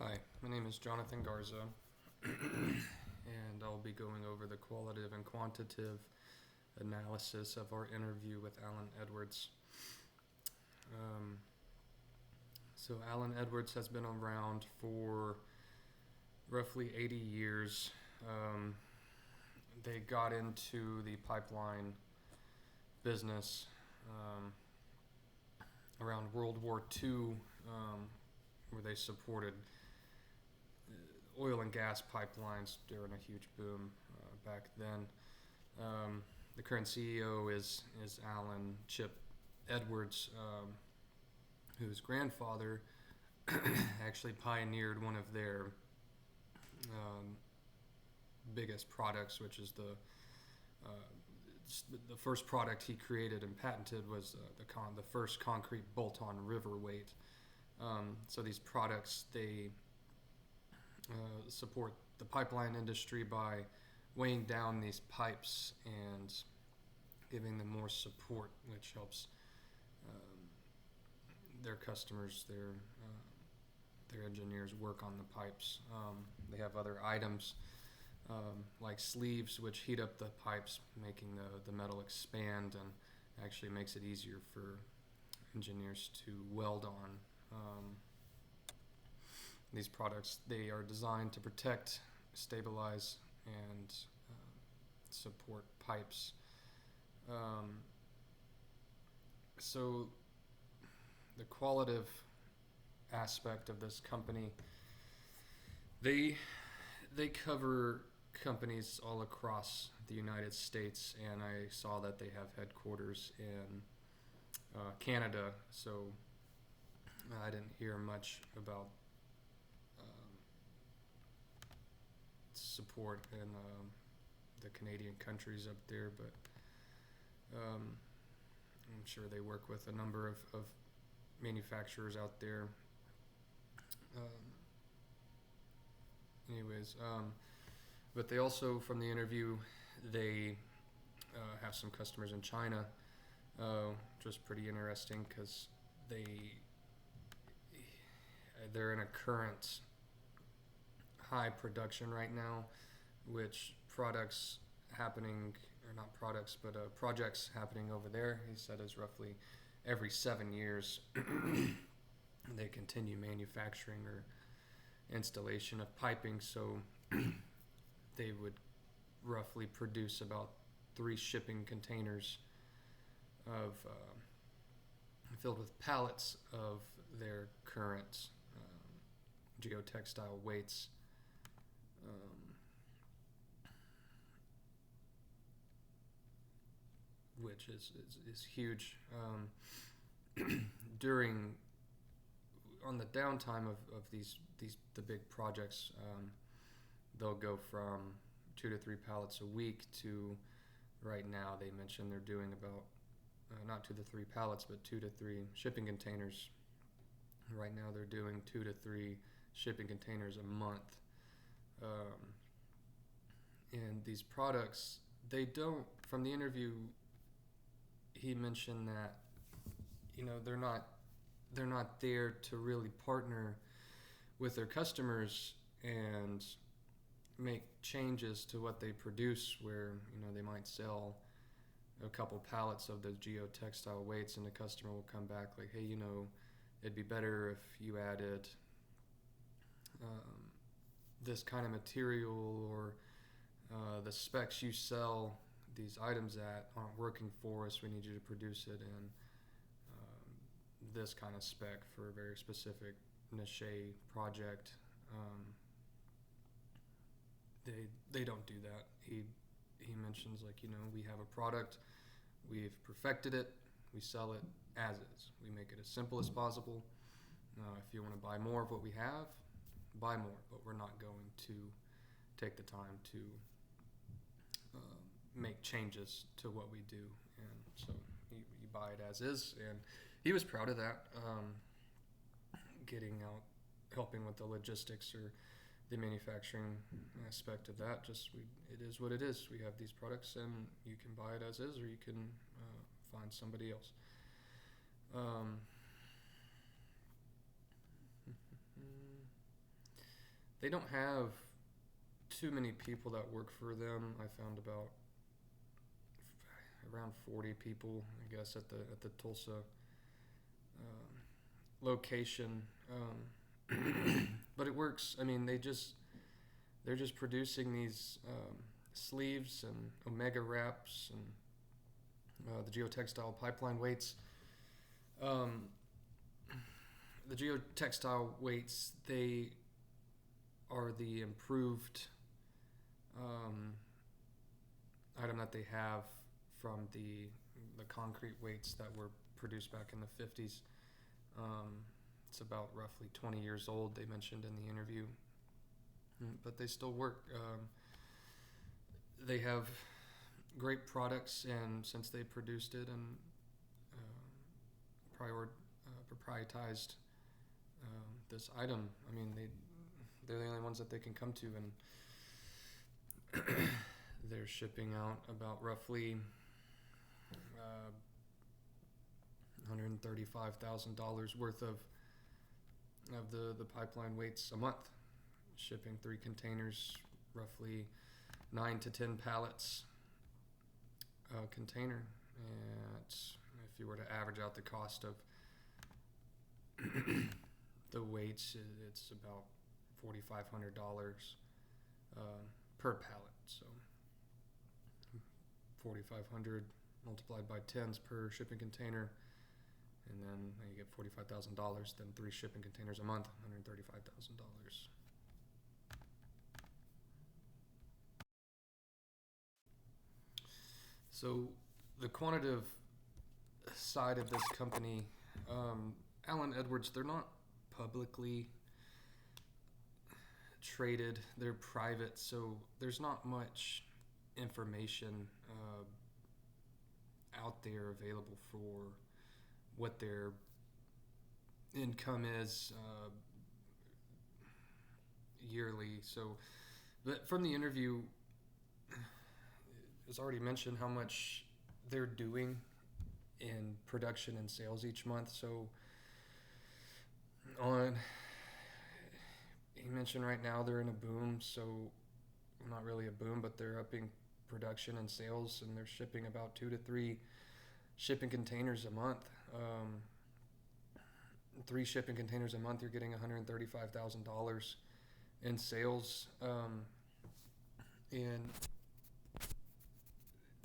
Hi, my name is Jonathan Garza, and I'll be going over the qualitative and quantitative analysis of our interview with Alan Edwards. Um, Alan Edwards has been around for roughly 80 years. They got into the pipeline business around World War II, where they supported oil and gas pipelines during a huge boom back then. The current CEO is Alan Chip Edwards, whose grandfather actually pioneered one of their um, biggest products, which is the first product he created and patented was the first concrete bolt-on river weight. So these products they support the pipeline industry by weighing down these pipes and giving them more support, which helps um, their customers, their engineers work on the pipes. They have other items like sleeves, which heat up the pipes, making the metal expand, and actually makes it easier for engineers to weld on. These products they are designed to protect, stabilize, and support pipes. Um, so the qualitative aspect of this company, they they cover companies all across the United States, and I saw that they have headquarters in Canada. So I didn't hear much about um, support in the Canadian countries up there, but um, I'm sure they work with a number of manufacturers out there. Um, anyways, but they also, from the interview, they have some customers in China, which was pretty interesting because they they're in a current high production right now, which products happening, or not products, but projects happening over there, he said, is roughly every 7 years. They continue manufacturing or installation of piping, so they would roughly produce about 3 shipping containers of filled with pallets of their current geotextile weights. Um, which is huge. During on the downtime of these the big projects, they'll go from 2 to 3 pallets a week to right now they mentioned they're doing about not 2 to 3 pallets but 2 to 3 shipping containers. Right now they're doing 2 to 3 shipping containers a month. Um, and these products they don't, from the interview he mentioned that they're not there to really partner with their customers and make changes to what they produce, where they might sell a couple pallets of those geotextile weights and the customer will come back like, hey, it'd be better if you added um, this kind of material, or the specs you sell these items at aren't working for us. We need you to produce it in this kind of spec for a very specific niche project. They don't do that. He mentions like, we have a product, we've perfected it, we sell it as is. We make it as simple as possible. If you want to buy more of what we have, buy more, but we're not going to take the time to make changes to what we do. And so you buy it as is, and he was proud of that. Getting out, helping with the logistics or the manufacturing aspect of that. It is what it is. We have these products, and you can buy it as is, or you can find somebody else. Um, they don't have too many people that work for them. I found about around 40 people, I guess, at the Tulsa location. But it works. I mean, they're just producing these sleeves and omega wraps and the geotextile pipeline weights. The geotextile weights, they are the improved item that they have from the concrete weights that were produced back in the 50s. It's about roughly 20 years old, they mentioned in the interview, but they still work. They have great products, and since they produced it and proprietized this item, I mean, they're the only ones that they can come to, and they're shipping out about roughly $135,000 worth of the pipeline weights a month, shipping 3 containers, roughly 9 to 10 pallets a container. And if you were to average out the cost of the weights, it's about $4,500 per pallet. So 4,500 multiplied by tens per shipping container, and then you get $45,000. Then 3 shipping containers a month, $135,000. So the quantitative side of this company, Allen Edwards, they're not publicly traded. They're private, so there's not much information out there available for what their income is yearly. So, but from the interview, it was already mentioned how much they're doing in production and sales each month. So he mentioned right now they're in a boom, so not really a boom, but they're upping production and sales, and they're shipping about 2 to 3 shipping containers a month. 3 shipping containers a month, you're getting $135,000 in sales. And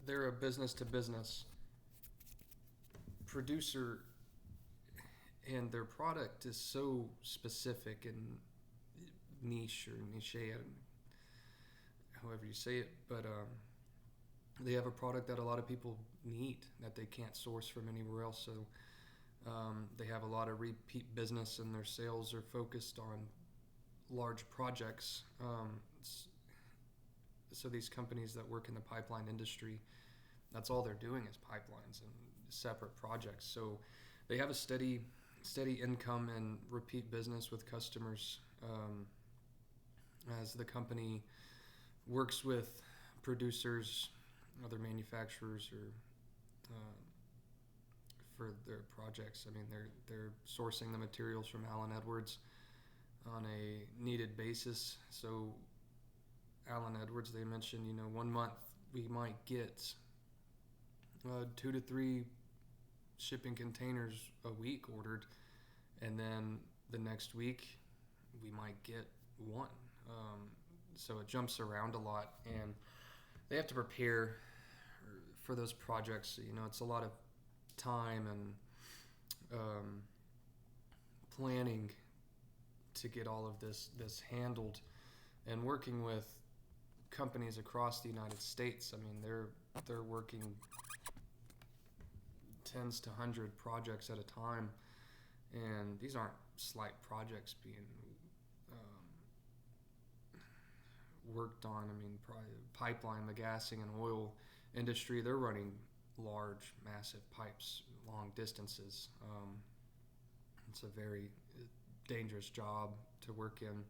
they're a business to business producer, and their product is so specific and niche, or niche, however you say it, but they have a product that a lot of people need that they can't source from anywhere else. So they have a lot of repeat business, and their sales are focused on large projects. So these companies that work in the pipeline industry, that's all they're doing is pipelines and separate projects. So they have a steady income and repeat business with customers as the company works with producers, other manufacturers, or for their projects. I mean, they're sourcing the materials from Allen Edwards on a needed basis. So Allen Edwards, they mentioned, 1 month we might get 2 to 3 shipping containers a week ordered, and then the next week we might get 1. So it jumps around a lot, and they have to prepare for those projects. It's a lot of time and planning to get all of this handled, and working with companies across the United States. I mean, they're working tens to 100 projects at a time, and these aren't slight projects being worked on. I mean, pipeline, the gassing and oil industry, they're running large, massive pipes, long distances. It's a very dangerous job to work in.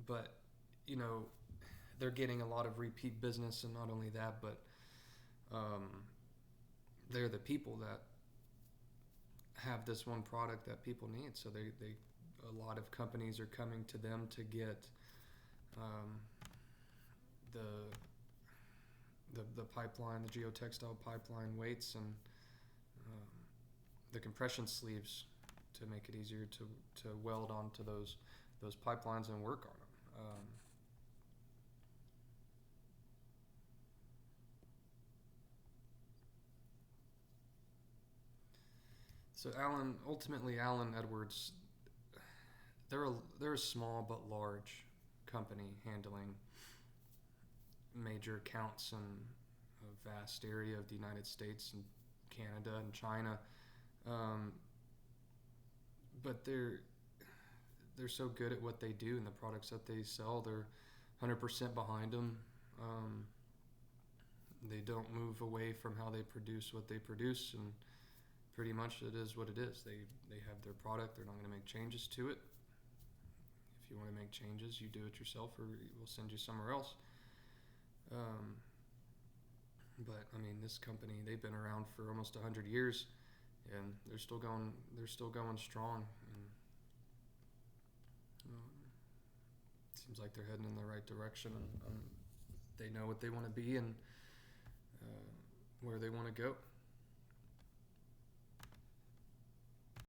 But, they're getting a lot of repeat business, and not only that, but they're the people that have this one product that people need. So they a lot of companies are coming to them to get um, the, the pipeline, the geotextile pipeline weights, and um, the compression sleeves to make it easier to weld onto those pipelines and work on them. So Allen Edwards, they're a small but large company handling major accounts in a vast area of the United States and Canada and China, um, but they're so good at what they do and the products that they sell. They're 100% behind them. Um, they don't move away from how they produce what they produce, and pretty much it is what it is. They have their product. They're not going to make changes to it. If you want to make changes, you do it yourself, or we'll send you somewhere else. Um, but I mean, this company, they've been around for almost 100 years, and they're still going. They're still going strong. And seems like they're heading in the right direction, and they know what they want to be and where they want to go.